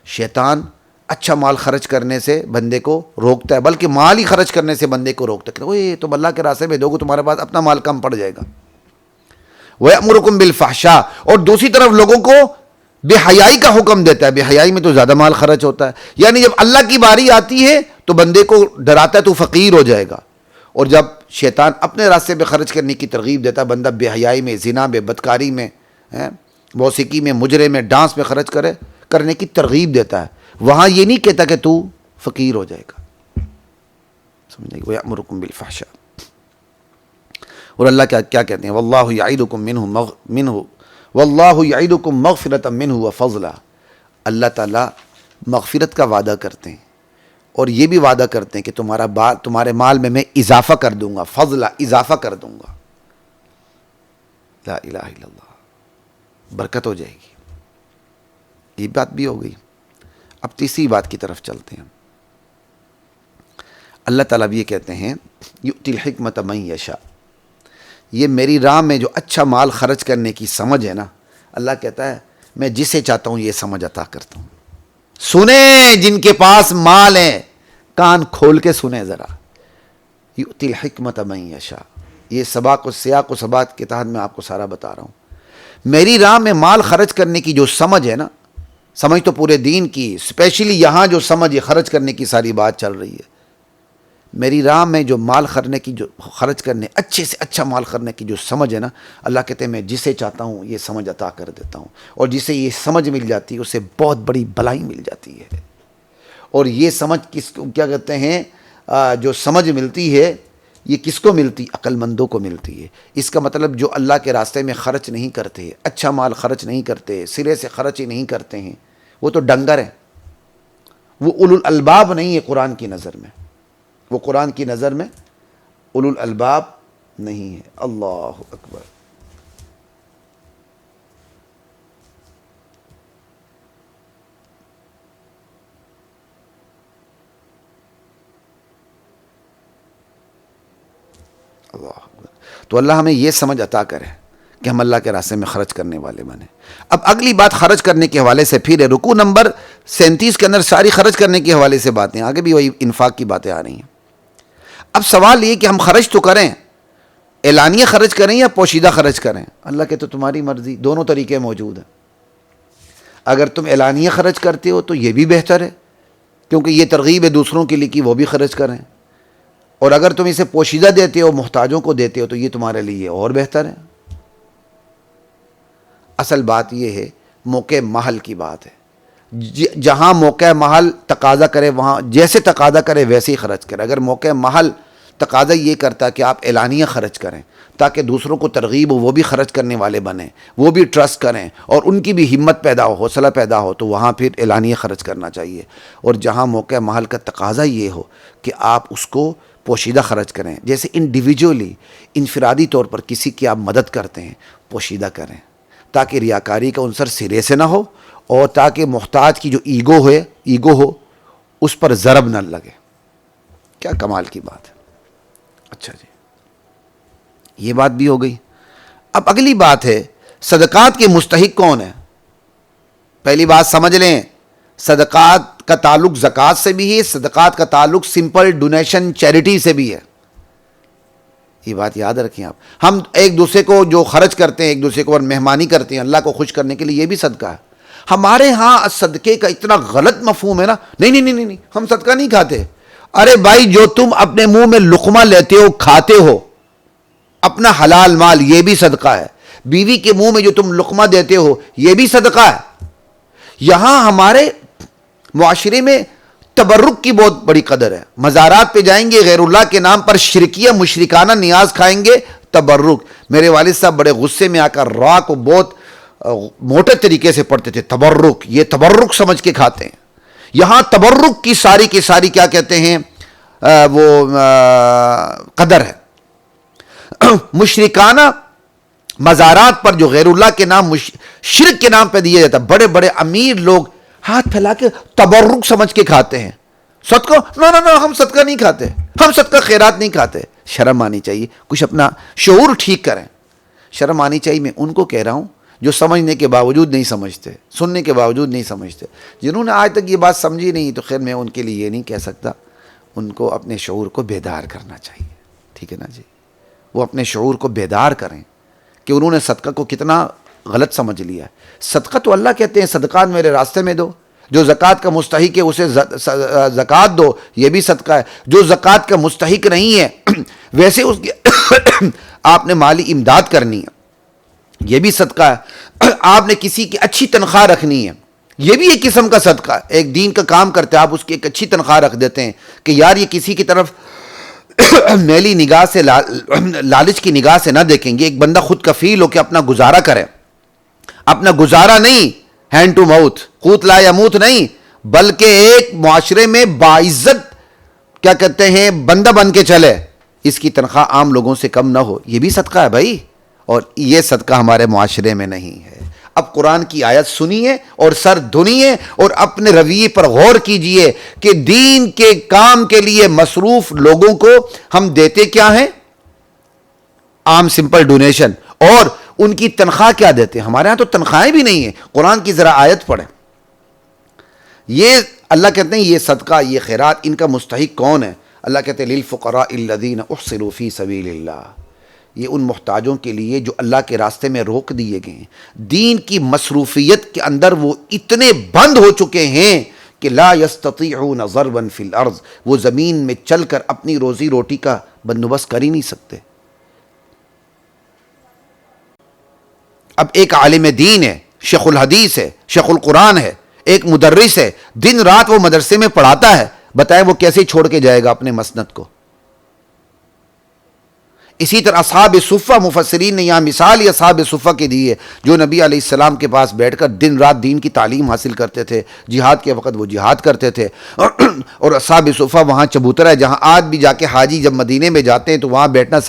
شیطان اچھا مال خرچ کرنے سے بندے کو روکتا ہے، بلکہ مال ہی خرچ کرنے سے بندے کو روکتا ہے کہ اوے تم اللہ کے راستے میں دو گے، تمہارے پاس اپنا مال کم پڑ جائے گا. وَيَأْمُرُكُمْ بِالْفَحْشَاءِ. اور دوسری طرف لوگوں کو بے حیائی کا حکم دیتا ہے. بے حیائی میں تو زیادہ مال خرچ ہوتا ہے. یعنی جب اللہ کی باری آتی ہے تو بندے کو ڈراتا ہے تو فقیر ہو جائے گا، اور جب شیطان اپنے راستے پہ خرچ کرنے کی ترغیب دیتا ہے، بندہ بے حیائی میں، زنا میں، بدکاری میں، موسیقی میں، مجرے میں، ڈانس میں خرچ کرنے کی ترغیب دیتا ہے. وہاں یہ نہیں کہتا کہ تو فقیر ہو جائے گا. سمجھے؟ وَيَأْمُرُكُمْ بِالْفَحْشَاءِ. اور اللہ کیا کہتے ہیں؟ واللہ یعیدکم منہ واللہ یعیدکم مغفرۃ منہ وفضلا. اللہ تعالیٰ مغفرت کا وعدہ کرتے ہیں، اور یہ بھی وعدہ کرتے ہیں کہ تمہارے مال میں اضافہ کر دوں گا. فضلا، اضافہ کر دوں گا. لا الہ الا اللہ. برکت ہو جائے گی. یہ بات بھی ہو گئی. اب تیسری بات کی طرف چلتے ہیں. اللہ تعالیٰ بھی یہ کہتے ہیں یؤتی الحکمۃ من یشاء. یہ میری راہ میں جو اچھا مال خرچ کرنے کی سمجھ ہے نا، اللہ کہتا ہے میں جسے چاہتا ہوں یہ سمجھ عطا کرتا ہوں. سنیں جن کے پاس مال ہیں، کان کھول کے سنیں ذرا. یؤتی الحکمۃ من یشاء. یہ سیاق و سباق کے تحت میں آپ کو سارا بتا رہا ہوں. میری راہ میں مال خرچ کرنے کی جو سمجھ ہے نا، سمجھ تو پورے دین کی، اسپیشلی یہاں جو سمجھ خرچ کرنے کی ساری بات چل رہی ہے. میری راہ میں جو مال خرچ کرنے اچھے سے اچھا مال کرنے کی جو سمجھ ہے نا، اللہ کہتے ہیں میں جسے چاہتا ہوں یہ سمجھ عطا کر دیتا ہوں. اور جسے یہ سمجھ مل جاتی ہے اسے بہت بڑی بھلائی مل جاتی ہے. اور یہ سمجھ کیا کہتے ہیں، جو سمجھ ملتی ہے یہ کس کو ملتی؟ عقل مندوں کو ملتی ہے. اس کا مطلب جو اللہ کے راستے میں خرچ نہیں کرتے، اچھا مال خرچ نہیں کرتے، سرے سے خرچ ہی نہیں کرتے ہیں، وہ تو ڈنگر ہیں. وہ اولو الالباب نہیں ہے قرآن کی نظر میں. وہ قرآن کی نظر میں اولو الالباب نہیں ہے. اللہ اکبر. اللہ اکبر. تو اللہ ہمیں یہ سمجھ عطا کرے کہ ہم اللہ کے راستے میں خرچ کرنے والے بنیں. اب اگلی بات خرچ کرنے کے حوالے سے پھر ہے. رکوع نمبر 37 کے اندر ساری خرچ کرنے کے حوالے سے باتیں، آگے بھی وہی انفاق کی باتیں آ رہی ہیں. اب سوال یہ کہ ہم خرچ تو کریں، اعلانیہ خرچ کریں یا پوشیدہ خرچ کریں؟ اللہ کہ تو تمہاری مرضی. دونوں طریقے موجود ہیں. اگر تم اعلانیہ خرچ کرتے ہو تو یہ بھی بہتر ہے، کیونکہ یہ ترغیب ہے دوسروں کے لیے کہ وہ بھی خرچ کریں. اور اگر تم اسے پوشیدہ دیتے ہو، محتاجوں کو دیتے ہو، تو یہ تمہارے لیے اور بہتر ہے. اصل بات یہ ہے موقع محل کی بات ہے. جہاں موقع محل تقاضا کرے، وہاں جیسے تقاضا کرے ویسے ہی خرچ کرے. اگر موقع محل تقاضا یہ کرتا ہے کہ آپ اعلانیہ خرچ کریں تاکہ دوسروں کو ترغیب ہو، وہ بھی خرچ کرنے والے بنیں، وہ بھی ٹرسٹ کریں اور ان کی بھی ہمت پیدا ہو، حوصلہ پیدا ہو، تو وہاں پھر اعلانیہ خرچ کرنا چاہیے. اور جہاں موقع محل کا تقاضا یہ ہو کہ آپ اس کو پوشیدہ خرچ کریں، جیسے انڈیویجولی، انفرادی طور پر کسی کی آپ مدد کرتے ہیں، پوشیدہ کریں تاکہ ریاکاری کا عنصر سرے سے نہ ہو اور تاکہ محتاج کی جو ایگو ہو اس پر ضرب نہ لگے. کیا کمال کی بات ہے. اچھا جی, یہ بات بھی ہو گئی. اب اگلی بات ہے صدقات کے مستحق کون ہے. پہلی بات سمجھ لیں, صدقات کا تعلق زکوٰۃ سے بھی ہے, صدقات کا تعلق سمپل ڈونیشن چیریٹی سے بھی ہے. یہ بات یاد رکھیں آپ. ہم ایک دوسرے کو جو خرچ کرتے ہیں, ایک دوسرے کو مہمانی کرتے ہیں اللہ کو خوش کرنے کے لیے, یہ بھی صدقہ ہے. ہمارے ہاں صدقے کا اتنا غلط مفہوم ہے نا, نہیں ہم صدقہ نہیں کھاتے. ارے بھائی, جو تم اپنے منہ میں لقمہ لیتے ہو کھاتے ہو اپنا حلال مال, یہ بھی صدقہ ہے. بیوی کے منہ میں جو تم لقمہ دیتے ہو یہ بھی صدقہ ہے. یہاں ہمارے معاشرے میں تبرک کی بہت بڑی قدر ہے. مزارات پہ جائیں گے, غیر اللہ کے نام پر شرکیہ مشرکانہ نیاز کھائیں گے, تبرک. میرے والد صاحب بڑے غصے میں آ کر را کو بہت موٹے طریقے سے پڑھتے تھے, تبرک, یہ تبرک سمجھ کے کھاتے ہیں. یہاں تبرک کی ساری کیا کہتے ہیں وہ قدر ہے. مشرکانہ مزارات پر جو غیر اللہ کے نام شرک کے نام پہ دیا جاتا ہے, بڑے بڑے امیر لوگ ہاتھ پھیلا کے تبرک سمجھ کے کھاتے ہیں. صدقہ نو ہم صدقہ نہیں کھاتے, ہم صدقہ خیرات نہیں کھاتے. شرم آنی چاہیے, کچھ اپنا شعور ٹھیک کریں. شرم آنی چاہیے. میں ان کو کہہ رہا ہوں جو سمجھنے کے باوجود نہیں سمجھتے, سننے کے باوجود نہیں سمجھتے. جنہوں نے آج تک یہ بات سمجھی نہیں, تو خیر میں ان کے لیے یہ نہیں کہہ سکتا. ان کو اپنے شعور کو بیدار کرنا چاہیے. ٹھیک ہے نا جی, وہ اپنے شعور کو بیدار کریں کہ انہوں نے صدقہ کو کتنا غلط سمجھ لیا ہے. صدقہ تو اللہ کہتے ہیں صدقات میرے راستے میں دو. جو زکوٰۃ کا مستحق ہے اسے زکوٰۃ دو, یہ بھی صدقہ ہے. جو زکوٰۃ کا مستحق نہیں ہے ویسے اس کی آپ نے مالی امداد کرنی ہے, یہ بھی صدقہ ہے. آپ نے کسی کی اچھی تنخواہ رکھنی ہے, یہ بھی ایک قسم کا صدقہ ہے. ایک دین کا کام کرتے ہیں آپ, اس کی ایک اچھی تنخواہ رکھ دیتے ہیں کہ یار یہ کسی کی طرف میلی نگاہ سے لالچ کی نگاہ سے نہ دیکھیں گے. ایک بندہ خود کفیل ہو کہ اپنا گزارا کرے, اپنا گزارا نہیں ہینڈ ٹو ماؤتھ, قوت لا یموت نہیں, بلکہ ایک معاشرے میں باعزت کیا کہتے ہیں بندہ بن کے چلے. اس کی تنخواہ عام لوگوں سے کم نہ ہو, یہ بھی صدقہ ہے بھائی. اور یہ صدقہ ہمارے معاشرے میں نہیں ہے. اب قرآن کی آیت سنیے اور سر دھنیے اور اپنے رویے پر غور کیجئے کہ دین کے کام کے لیے مصروف لوگوں کو ہم دیتے کیا ہیں, عام سمپل ڈونیشن, اور ان کی تنخواہ کیا دیتے ہیں. ہمارے ہاں تو تنخواہیں بھی نہیں ہیں. قرآن کی ذرا آیت پڑھیں. یہ اللہ کہتے ہیں یہ صدقہ, یہ خیرات, ان کا مستحق کون ہے. اللہ کہتے ہیں للفقراء الذین احصروا فی سبیل اللہ, یہ ان محتاجوں کے لیے جو اللہ کے راستے میں روک دیے گئے ہیں. دین کی مصروفیت کے اندر وہ اتنے بند ہو چکے ہیں کہ لا یستطیعون ضربا فی الارض, وہ زمین میں چل کر اپنی روزی روٹی کا بندوبست کر ہی نہیں سکتے. اب ایک عالم دین ہے, شیخ الحدیث ہے, شیخ القرآن ہے, ایک مدرس ہے, دن رات وہ مدرسے میں پڑھاتا ہے, بتائیں وہ کیسے چھوڑ کے جائے گا اپنے مسند کو. اسی طرح اصحاب صفہ, مفسرین نے یہاں مثال ہی اصحاب صفہ کی دی ہے, جو نبی علیہ السلام کے پاس بیٹھ کر دن رات دین کی تعلیم حاصل کرتے تھے. جہاد کے وقت وہ جہاد کرتے تھے. اور اصحاب صفہ وہاں چبوترا ہے جہاں آج بھی جا کے حاجی جب مدینے میں جاتے ہیں تو وہاں بیٹھنا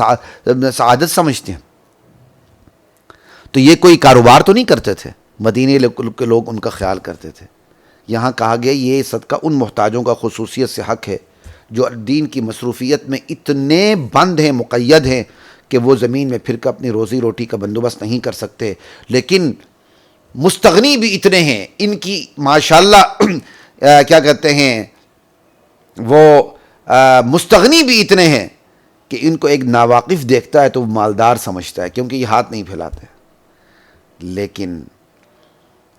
سعادت سمجھتے ہیں. تو یہ کوئی کاروبار تو نہیں کرتے تھے, مدینے کے لوگ ان کا خیال کرتے تھے. یہاں کہا گیا یہ صدقہ ان محتاجوں کا خصوصیت سے حق ہے جو دین کی مصروفیت میں اتنے بند ہیں, مقید ہیں کہ وہ زمین میں پھر کر اپنی روزی روٹی کا بندوبست نہیں کر سکتے, لیکن مستغنی بھی اتنے ہیں, ان کی ماشاءاللہ کیا کہتے ہیں وہ مستغنی بھی اتنے ہیں کہ ان کو ایک ناواقف دیکھتا ہے تو وہ مالدار سمجھتا ہے کیونکہ یہ ہاتھ نہیں پھیلاتے. لیکن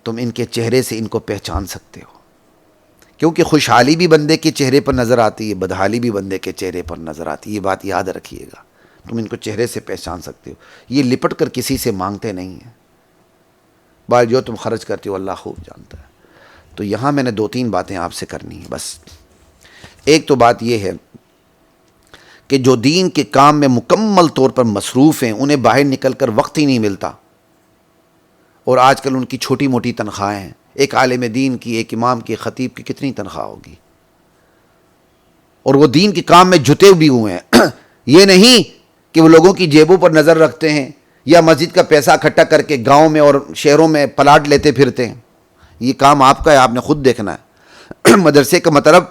تم ان کے چہرے سے ان کو پہچان سکتے ہو, کیونکہ خوشحالی بھی بندے کے چہرے پر نظر آتی ہے, بدحالی بھی بندے کے چہرے پر نظر آتی ہے. یہ بات یاد رکھیے گا, تم ان کو چہرے سے پہچان سکتے ہو. یہ لپٹ کر کسی سے مانگتے نہیں ہیں, بھائی جو تم خرچ کرتے ہو اللہ خوب جانتا ہے. تو یہاں میں نے 2-3 باتیں آپ سے کرنی ہیں بس. ایک تو بات یہ ہے کہ جو دین کے کام میں مکمل طور پر مصروف ہیں انہیں باہر نکل کر وقت ہی نہیں ملتا, اور آج کل ان کی چھوٹی موٹی تنخواہیں ہیں. ایک عالم دین کی, ایک امام کی, خطیب کی کتنی تنخواہ ہوگی, اور وہ دین کے کام میں جھٹے بھی ہوئے ہیں. یہ نہیں کہ وہ لوگوں کی جیبوں پر نظر رکھتے ہیں یا مسجد کا پیسہ اکٹھا کر کے گاؤں میں اور شہروں میں پلاٹ لیتے پھرتے ہیں. یہ کام آپ کا ہے, آپ نے خود دیکھنا ہے. مدرسے کا مطلب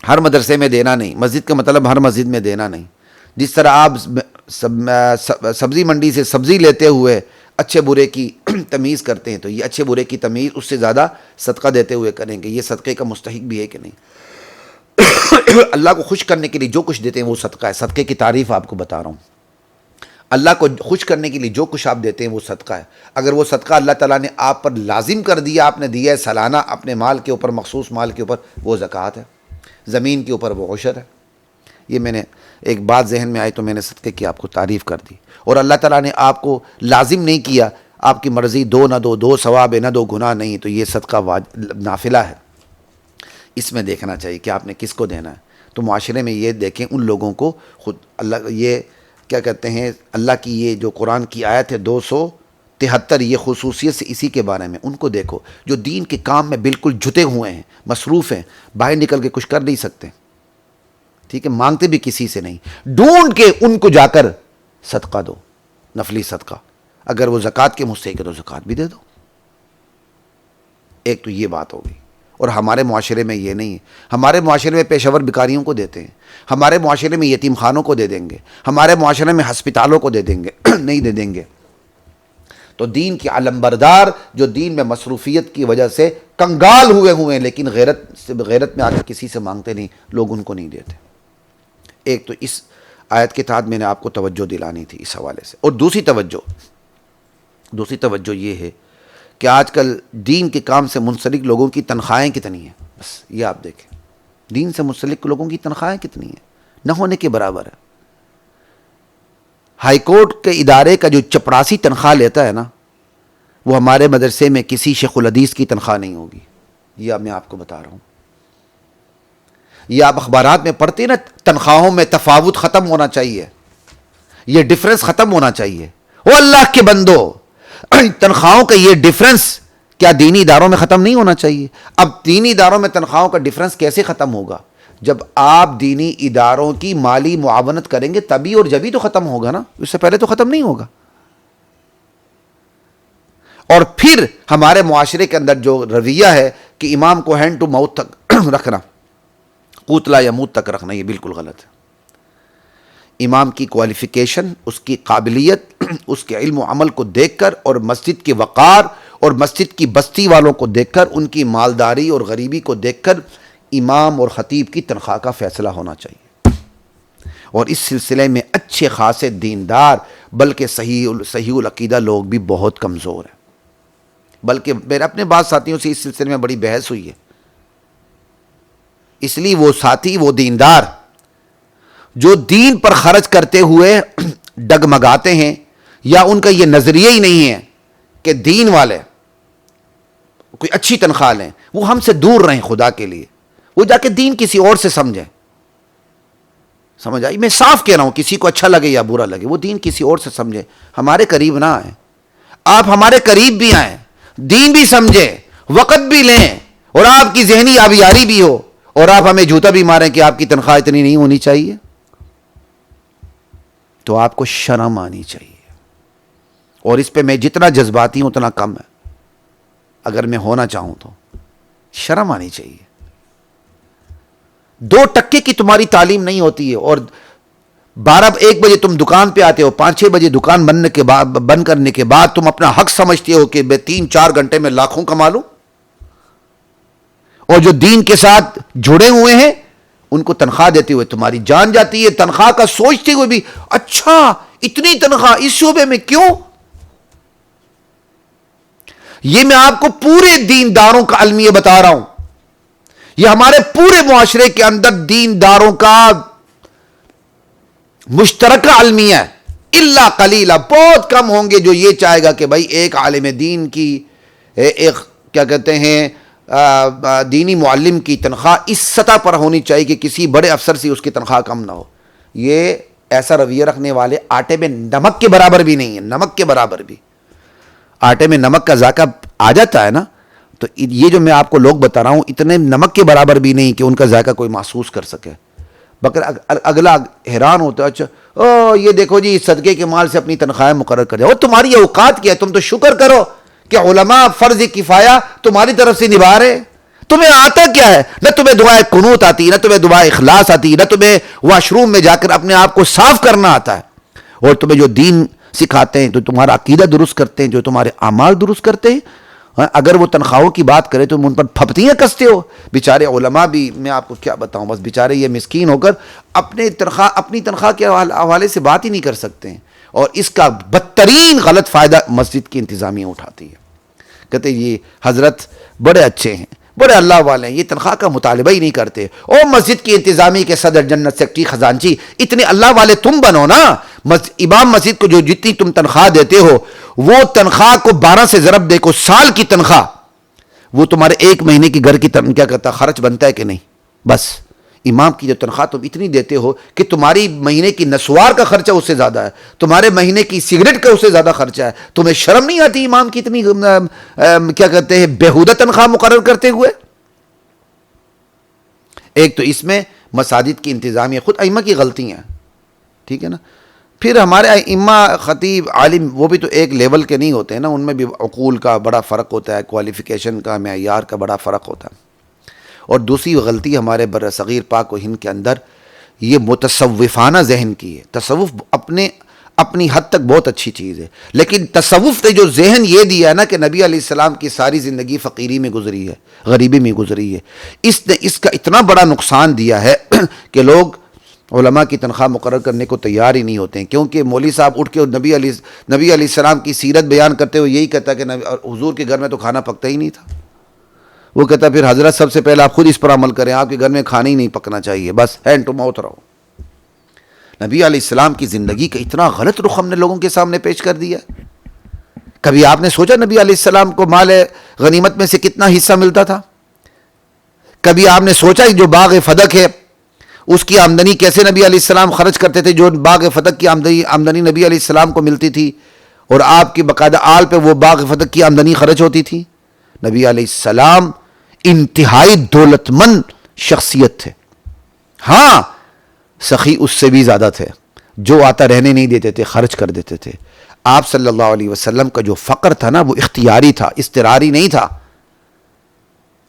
ہر مدرسے میں دینا نہیں, مسجد کا مطلب ہر مسجد میں دینا نہیں. جس طرح آپ سبزی منڈی سے سبزی لیتے ہوئے اچھے برے کی تمیز کرتے ہیں, تو یہ اچھے برے کی تمیز اس سے زیادہ صدقہ دیتے ہوئے کریں گے. یہ صدقے کا مستحق بھی ہے کہ نہیں؟ اللہ کو خوش کرنے کے لیے جو کچھ دیتے ہیں وہ صدقہ ہے. صدقے کی تعریف آپ کو بتا رہا ہوں. اللہ کو خوش کرنے کے لیے جو کچھ آپ دیتے ہیں وہ صدقہ ہے. اگر وہ صدقہ اللہ تعالیٰ نے آپ پر لازم کر دیا, آپ نے دیا ہے سالانہ اپنے مال کے اوپر, مخصوص مال کے اوپر, وہ زکوٰۃ ہے. زمین کے اوپر وہ عشر ہے. یہ میں نے ایک بات ذہن میں آئی تو میں نے صدقے کی آپ کو تعریف کر دی. اور اللہ تعالیٰ نے آپ کو لازم نہیں کیا, آپ کی مرضی دو نہ دو, دو ثواب نہ دو گناہ نہیں, تو یہ صدقہ نافلہ ہے. اس میں دیکھنا چاہیے کہ آپ نے کس کو دینا ہے. تو معاشرے میں یہ دیکھیں ان لوگوں کو خود اللہ, یہ کیا کہتے ہیں, اللہ کی یہ جو قرآن کی آیت ہے 273, یہ خصوصیت سے اسی کے بارے میں. ان کو دیکھو جو دین کے کام میں بالکل جھتے ہوئے ہیں, مصروف ہیں, باہر نکل کے کچھ کر نہیں سکتے, ٹھیک ہے, مانگتے بھی کسی سے نہیں, ڈھونڈ کے ان کو جا کر صدقہ دو, نفلی صدقہ. اگر وہ زکوٰۃ کے مستحق ہے تو زکوٰۃ بھی دے دو. ایک تو یہ بات ہوگی. اور ہمارے معاشرے میں یہ نہیں ہے. ہمارے معاشرے میں پیشہ ور بیکاریوں کو دیتے ہیں, ہمارے معاشرے میں یتیم خانوں کو دے دیں گے, ہمارے معاشرے میں ہسپتالوں کو دے دیں گے, نہیں دے دیں گے. تو دین کی علمبردار جو دین میں مصروفیت کی وجہ سے کنگال ہوئے ہیں, لیکن غیرت میں آ کے کسی سے مانگتے نہیں, لوگ ان کو نہیں دیتے. ایک تو اس آیت کے تحت میں نے آپ کو توجہ دلانی تھی اس حوالے سے. اور دوسری توجہ یہ ہے کہ آج کل دین کے کام سے منسلک لوگوں کی تنخواہیں کتنی ہیں. بس یہ آپ دیکھیں, دین سے منسلک لوگوں کی تنخواہیں کتنی ہیں, نہ ہونے کے برابر ہے. ہائی کورٹ کے ادارے کا جو چپڑاسی تنخواہ لیتا ہے نا, وہ ہمارے مدرسے میں کسی شیخ الحدیث کی تنخواہ نہیں ہوگی. یہ میں آپ کو بتا رہا ہوں. یہ آپ اخبارات میں پڑھتے ہیں نا, تنخواہوں میں تفاوت ختم ہونا چاہیے, یہ ڈفرنس ختم ہونا چاہیے. وہ اللہ کے بندو, تنخواہوں کا یہ ڈفرنس کیا دینی اداروں میں ختم نہیں ہونا چاہیے؟ اب دینی اداروں میں تنخواہوں کا ڈفرنس کیسے ختم ہوگا؟ جب آپ دینی اداروں کی مالی معاونت کریں گے تبھی اور جبھی تو ختم ہوگا نا, اس سے پہلے تو ختم نہیں ہوگا. اور پھر ہمارے معاشرے کے اندر جو رویہ ہے کہ امام کو ہینڈ ٹو ماؤتھ تک رکھنا, قوتلا یا موت تک رکھنا, یہ بالکل غلط ہے. امام کی کوالیفیکیشن, اس کی قابلیت, اس کے علم و عمل کو دیکھ کر, اور مسجد کے وقار اور مسجد کی بستی والوں کو دیکھ کر, ان کی مالداری اور غریبی کو دیکھ کر امام اور خطیب کی تنخواہ کا فیصلہ ہونا چاہیے. اور اس سلسلے میں اچھے خاصے دیندار بلکہ صحیح العقیدہ لوگ بھی بہت کمزور ہیں. بلکہ میرے اپنے بعض ساتھیوں سے اس سلسلے میں بڑی بحث ہوئی ہے. اس لیے وہ ساتھی, وہ دیندار جو دین پر خرچ کرتے ہوئے ڈگمگاتے ہیں, یا ان کا یہ نظریہ ہی نہیں ہے کہ دین والے کوئی اچھی تنخواہ لیں, وہ ہم سے دور رہیں خدا کے لیے. وہ جا کے دین کسی اور سے سمجھیں. سمجھ آئی؟ میں صاف کہہ رہا ہوں, کسی کو اچھا لگے یا برا لگے, وہ دین کسی اور سے سمجھے, ہمارے قریب نہ آئیں. آپ ہمارے قریب بھی آئیں, دین بھی سمجھیں, وقت بھی لیں, اور آپ کی ذہنی آبیاری بھی ہو, اور آپ ہمیں جھوٹا بھی ماریں کہ آپ کی تنخواہ اتنی نہیں ہونی چاہیے. تو آپ کو شرم آنی چاہیے. اور اس پہ میں جتنا جذباتی ہوں اتنا کم ہے. اگر میں ہونا چاہوں تو شرم آنی چاہیے. 2 ٹکے کی تمہاری تعلیم نہیں ہوتی ہے, اور 12-1 بجے تم دکان پہ آتے ہو, 5-6 بجے دکان بند کرنے کے بعد تم اپنا حق سمجھتے ہو کہ میں 3-4 گھنٹے میں لاکھوں کما لوں. اور جو دین کے ساتھ جڑے ہوئے ہیں ان کو تنخواہ دیتے ہوئے تمہاری جان جاتی ہے. تنخواہ کا سوچتے ہوئے بھی, اچھا اتنی تنخواہ اس شعبے میں کیوں؟ یہ میں آپ کو پورے دینداروں کا المیہ بتا رہا ہوں. یہ ہمارے پورے معاشرے کے اندر دینداروں کا مشترکہ المیہ ہے. الا قلیلا, بہت کم ہوں گے جو یہ چاہے گا کہ بھائی ایک عالم دین کی, ایک کیا کہتے ہیں دینی معلم کی تنخواہ اس سطح پر ہونی چاہیے کہ کسی بڑے افسر سے اس کی تنخواہ کم نہ ہو. یہ ایسا رویہ رکھنے والے آٹے میں نمک کے برابر بھی نہیں ہے. نمک کے برابر بھی, آٹے میں نمک کا ذائقہ آ جاتا ہے نا, تو یہ جو میں آپ کو لوگ بتا رہا ہوں اتنے نمک کے برابر بھی نہیں کہ ان کا ذائقہ کوئی محسوس کر سکے. بگر اگلا حیران ہوتا ہے, اچھا او یہ دیکھو جی صدقے کے مال سے اپنی تنخواہیں مقرر کر دیا. تمہاری اوقات کیا ہے؟ تم تو شکر کرو کہ علماء فرض کفایہ تمہاری طرف سے نبھا رہے. تمہیں آتا کیا ہے؟ نہ تمہیں دعائے قنوت آتی، نہ تمہیں دعائے اخلاص آتی، نہ تمہیں واش روم میں جا کر اپنے آپ کو صاف کرنا آتا ہے. اور تمہیں جو دین سکھاتے ہیں، جو تمہارا عقیدہ درست کرتے ہیں، جو تمہارے اعمال درست کرتے ہیں، اگر وہ تنخواہوں کی بات کرے تو ان پر پھپتیاں کستے ہو. بیچارے علماء بھی، میں آپ کو کیا بتاؤں، بس بیچارے یہ مسکین ہو کر اپنی تنخواہ کے حوالے سے بات ہی نہیں کر سکتے ہیں. اور اس کا بدترین غلط فائدہ مسجد کی انتظامیہ اٹھاتی ہے. کہتے یہ حضرت بڑے اچھے ہیں، بڑے اللہ والے ہیں، یہ تنخواہ کا مطالبہ ہی نہیں کرتے. او مسجد کی انتظامیہ کے صدر، جنرل سیکرٹری، خزانچی، اتنے اللہ والے تم بنو نا. امام مسجد کو جو جتنی تم تنخواہ دیتے ہو، وہ تنخواہ کو 12 سے ضرب دے کو سال کی تنخواہ، وہ تمہارے ایک مہینے کی گھر کی کیا کہتا خرچ بنتا ہے کہ نہیں؟ بس امام کی جو تنخواہ تم اتنی دیتے ہو کہ تمہاری مہینے کی نسوار کا خرچہ اس سے زیادہ ہے، تمہارے مہینے کی سگریٹ کا اس سے زیادہ خرچہ ہے. تمہیں شرم نہیں آتی امام کی اتنی کیا کہتے ہیں بےہودہ تنخواہ مقرر کرتے ہوئے؟ ایک تو اس میں مساجد کی انتظامیہ خود ائمہ کی غلطیاں ہیں، ٹھیک ہے نا. پھر ہمارے ائمہ خطیب عالم وہ بھی تو ایک لیول کے نہیں ہوتے ہیں نا، ان میں بھی عقول کا بڑا فرق ہوتا ہے، کوالیفیکیشن کا، معیار کا بڑا فرق ہوتا ہے. اور دوسری غلطی ہمارے بر صغیر پاک و ہند کے اندر یہ متصوفانہ ذہن کی ہے. تصوف اپنی حد تک بہت اچھی چیز ہے، لیکن تصوف نے جو ذہن یہ دیا ہے نا کہ نبی علیہ السلام کی ساری زندگی فقیری میں گزری ہے، غریبی میں گزری ہے، اس نے اس کا اتنا بڑا نقصان دیا ہے کہ لوگ علماء کی تنخواہ مقرر کرنے کو تیار ہی نہیں ہوتے ہیں. کیونکہ مولوی صاحب اٹھ کے نبی علیہ السلام کی سیرت بیان کرتے ہوئے یہی کہتا کہ حضور کے گھر میں تو کھانا پکتا ہی نہیں تھا. وہ کہتا پھر حضرت سب سے پہلے آپ خود اس پر عمل کریں، آپ کے گھر میں کھانا ہی نہیں پکنا چاہیے، بس ہینڈ ٹو ماؤتھ رہو. نبی علیہ السلام کی زندگی کا اتنا غلط رخ ہم نے لوگوں کے سامنے پیش کر دیا. کبھی آپ نے سوچا نبی علیہ السلام کو مال غنیمت میں سے کتنا حصہ ملتا تھا؟ کبھی آپ نے سوچا جو باغ فدق ہے اس کی آمدنی کیسے نبی علیہ السلام خرچ کرتے تھے؟ جو باغ فدق کی آمدنی نبی علیہ السلام کو ملتی تھی اور آپ کی باقاعدہ آل پہ وہ باغ فدق کی آمدنی خرچ ہوتی تھی. نبی علیہ السلام انتہائی دولت مند شخصیت تھے. ہاں سخی اس سے بھی زیادہ تھے، جو آتا رہنے نہیں دیتے تھے، خرچ کر دیتے تھے. آپ صلی اللہ علیہ وسلم کا جو فقر تھا نا وہ اختیاری تھا، اضطراری نہیں تھا.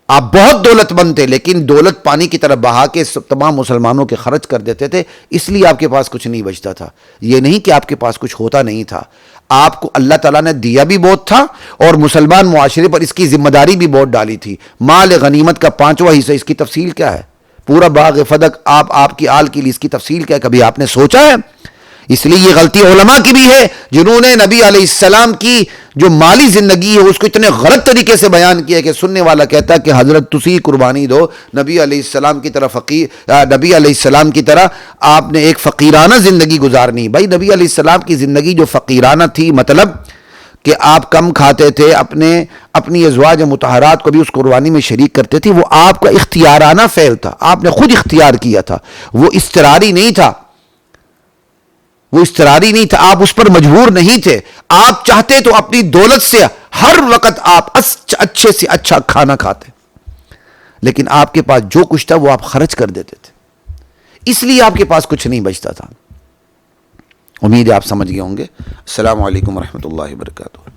آپ بہت دولت مند تھے لیکن دولت پانی کی طرف بہا کے تمام مسلمانوں کے خرچ کر دیتے تھے، اس لیے آپ کے پاس کچھ نہیں بچتا تھا. یہ نہیں کہ آپ کے پاس کچھ ہوتا نہیں تھا، آپ کو اللہ تعالیٰ نے دیا بھی بہت تھا اور مسلمان معاشرے پر اس کی ذمہ داری بھی بہت ڈالی تھی. مال غنیمت کا 5واں حصہ، اس کی تفصیل کیا ہے؟ پورا باغ فدق آپ کی آل کے لیے، اس کی تفصیل کیا ہے؟ کبھی آپ نے سوچا ہے؟ اس لیے یہ غلطی علماء کی بھی ہے جنہوں نے نبی علیہ السلام کی جو مالی زندگی ہے اس کو اتنے غلط طریقے سے بیان کیا کہ سننے والا کہتا ہے کہ حضرت تسی قربانی دو، نبی علیہ السلام کی طرح نبی علیہ السلام کی طرح آپ نے ایک فقیرانہ زندگی گزارنی. بھائی نبی علیہ السلام کی زندگی جو فقیرانہ تھی، مطلب کہ آپ کم کھاتے تھے، اپنی ازواج مطہرات کو بھی اس قربانی میں شریک کرتے تھے، وہ آپ کا اختیارانہ فعل تھا، آپ نے خود اختیار کیا تھا، وہ اضطراری نہیں تھا. آپ اس پر مجبور نہیں تھے. آپ چاہتے تو اپنی دولت سے ہر وقت آپ اچھے سے اچھا کھانا کھاتے، لیکن آپ کے پاس جو کچھ تھا وہ آپ خرچ کر دیتے تھے، اس لیے آپ کے پاس کچھ نہیں بچتا تھا. امید ہے آپ سمجھ گئے ہوں گے. السلام علیکم ورحمۃ اللہ وبرکاتہ.